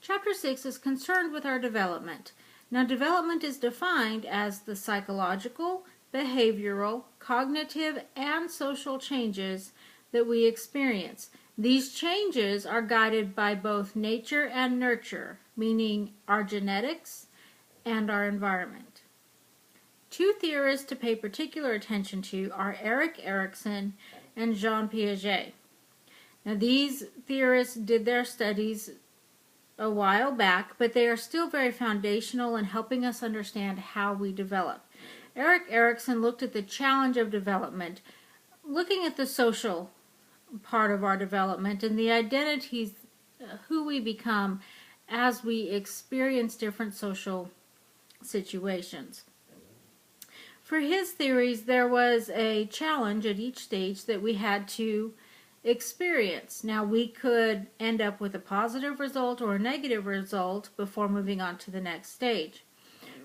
Chapter 6 is concerned with our development. Now, development is defined as the psychological, behavioral, cognitive, and social changes that we experience. These changes are guided by both nature and nurture, meaning our genetics and our environment. Two theorists to pay particular attention to are Erik Erikson and Jean Piaget. Now, these theorists did their studies a while back, but they are still very foundational in helping us understand how we develop. Erik Erikson looked at the challenge of development, looking at the social part of our development and the identities, who we become as we experience different social situations. For his theories, there was a challenge at each stage that we had to experience. Now, we could end up with a positive result or a negative result before moving on to the next stage.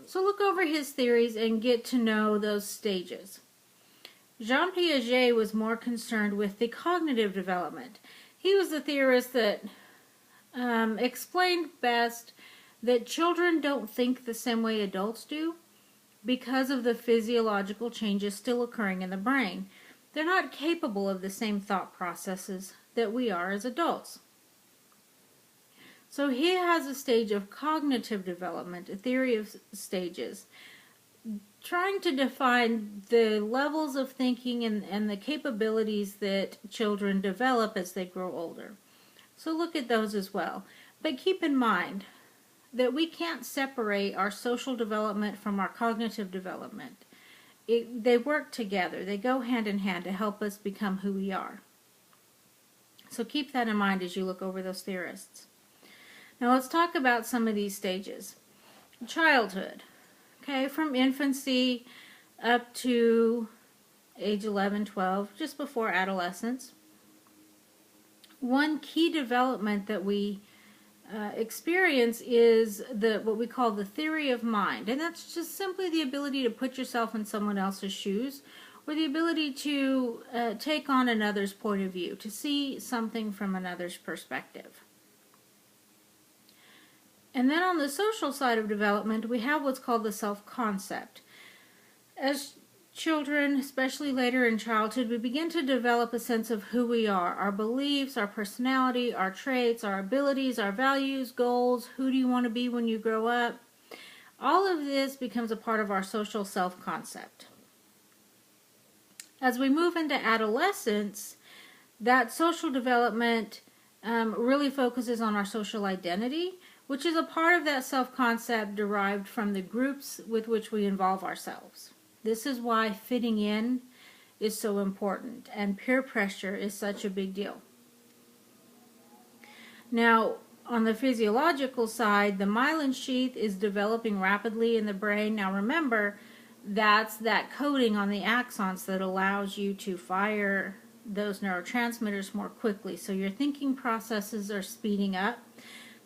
So look over his theories and get to know those stages. Jean Piaget was more concerned with the cognitive development. He was the theorist that explained best that children don't think the same way adults do because of the physiological changes still occurring in the brain. They're not capable of the same thought processes that we are as adults. So he has a stage of cognitive development, a theory of stages, trying to define the levels of thinking and the capabilities that children develop as they grow older. So look at those as well. But keep in mind that we can't separate our social development from our cognitive development. They work together. They go hand in hand to help us become who we are. So keep that in mind as you look over those theorists. Now let's talk about some of these stages. Childhood. Okay, from infancy up to age 11, 12, just before adolescence. One key development that we experience is what we call the theory of mind, and that's just simply the ability to put yourself in someone else's shoes, or the ability to take on another's point of view, to see something from another's perspective. And then on the social side of development, we have what's called the self-concept. As children, especially later in childhood, we begin to develop a sense of who we are, our beliefs, our personality, our traits, our abilities, our values, goals, who do you want to be when you grow up. All of this becomes a part of our social self-concept. As we move into adolescence, that social development really focuses on our social identity, which is a part of that self-concept derived from the groups with which we involve ourselves. This is why fitting in is so important, and peer pressure is such a big deal. Now, on the physiological side, the myelin sheath is developing rapidly in the brain. Now remember, that's that coating on the axons that allows you to fire those neurotransmitters more quickly. So your thinking processes are speeding up.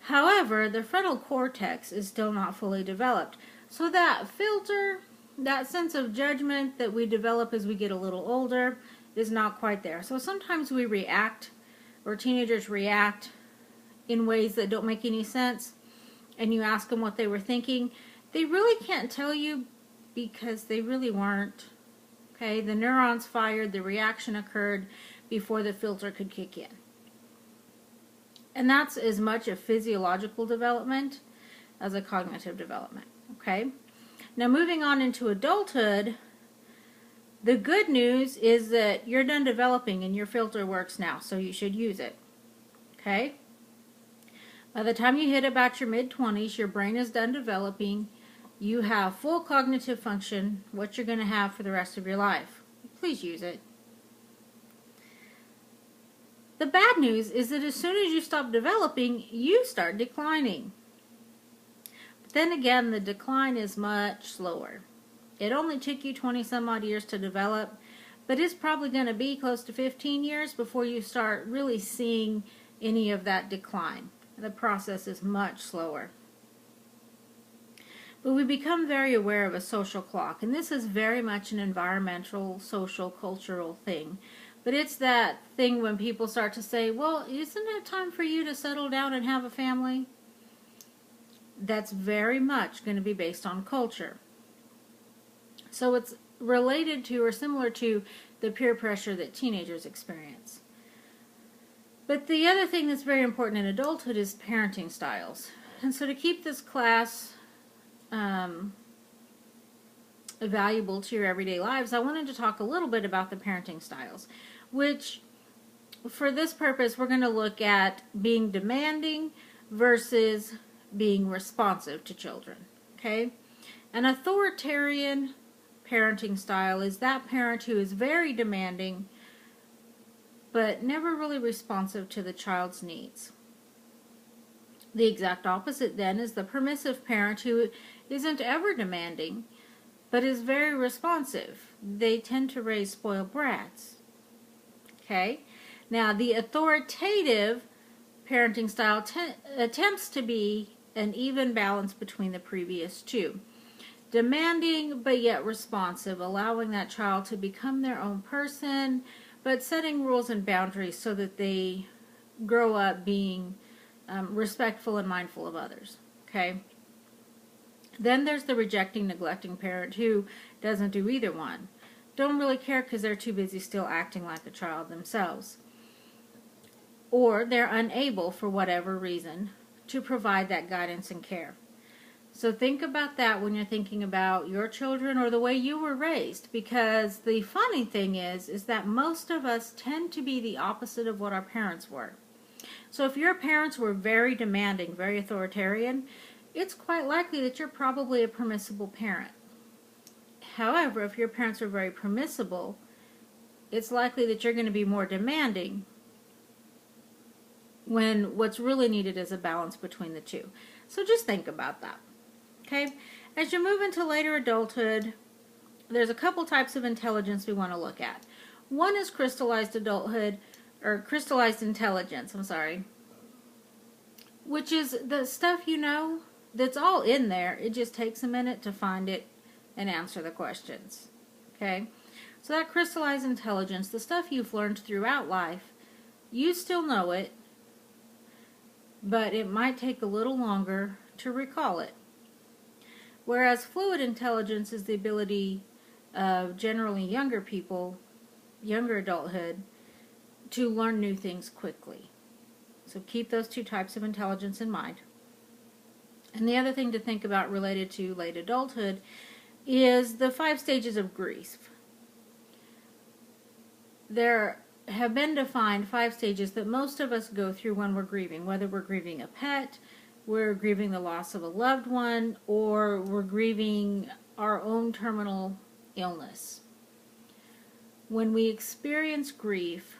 However, the frontal cortex is still not fully developed. So that filter, that sense of judgment that we develop as we get a little older, is not quite there. So sometimes we react, or teenagers react in ways that don't make any sense, and you ask them what they were thinking. They really can't tell you because they really weren't. Okay, the neurons fired, the reaction occurred before the filter could kick in. And that's as much a physiological development as a cognitive development. Okay? Now moving on into adulthood, the good news is that you're done developing and your filter works now, so you should use it. Okay? By the time you hit about your mid-20s, your brain is done developing. You have full cognitive function, what you're going to have for the rest of your life. Please use it. The bad news is that as soon as you stop developing, you start declining. But then again, the decline is much slower. It only took you 20 some odd years to develop, but it's probably going to be close to 15 years before you start really seeing any of that decline. The process is much slower. But we become very aware of a social clock, and this is very much an environmental, social, cultural thing. But it's that thing when people start to say, well, isn't it time for you to settle down and have a family? that's very much going to be based on culture. So it's related to or similar to the peer pressure that teenagers experience. But the other thing that's very important in adulthood is parenting styles. And so to keep this class valuable to your everyday lives, I wanted to talk a little bit about the parenting styles, which for this purpose we're going to look at being demanding versus being responsive to children. Okay? An authoritarian parenting style is that parent who is very demanding but never really responsive to the child's needs. The exact opposite then is the permissive parent who isn't ever demanding but is very responsive. They tend to raise spoiled brats. Okay? Now, the authoritative parenting style attempts to be an even balance between the previous two. Demanding but yet responsive, allowing that child to become their own person, but setting rules and boundaries so that they grow up being respectful and mindful of others. Okay? Then there's the rejecting, neglecting parent who doesn't do either one. Don't really care because they're too busy still acting like a child themselves. Or they're unable, for whatever reason, to provide that guidance and care. So think about that when you're thinking about your children or the way you were raised, because the funny thing is that most of us tend to be the opposite of what our parents were. So if your parents were very demanding, very authoritarian, it's quite likely that you're probably a permissible parent. However, if your parents are very permissible, it's likely that you're going to be more demanding when what's really needed is a balance between the two. So just think about that. Okay? As you move into later adulthood, there's a couple types of intelligence we want to look at. One is crystallized adulthood, or crystallized intelligence, which is the stuff you know that's all in there. It just takes a minute to find it and answer the questions. Okay? So that crystallized intelligence, the stuff you've learned throughout life, you still know it, but it might take a little longer to recall it. Whereas fluid intelligence is the ability of generally younger people, younger adulthood, to learn new things quickly. So keep those two types of intelligence in mind. And the other thing to think about related to late adulthood is the 5 stages of grief. There have been defined 5 stages that most of us go through when we're grieving, whether we're grieving a pet, we're grieving the loss of a loved one, or we're grieving our own terminal illness. When we experience grief,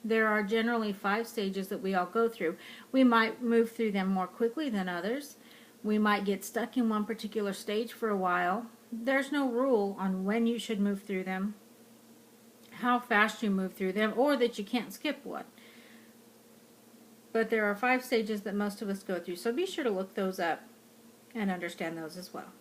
there are generally 5 stages that we all go through. We might move through them more quickly than others. We might get stuck in one particular stage for a while. There's no rule on when you should move through them, how fast you move through them, or that you can't skip one. But there are 5 stages that most of us go through, so be sure to look those up and understand those as well.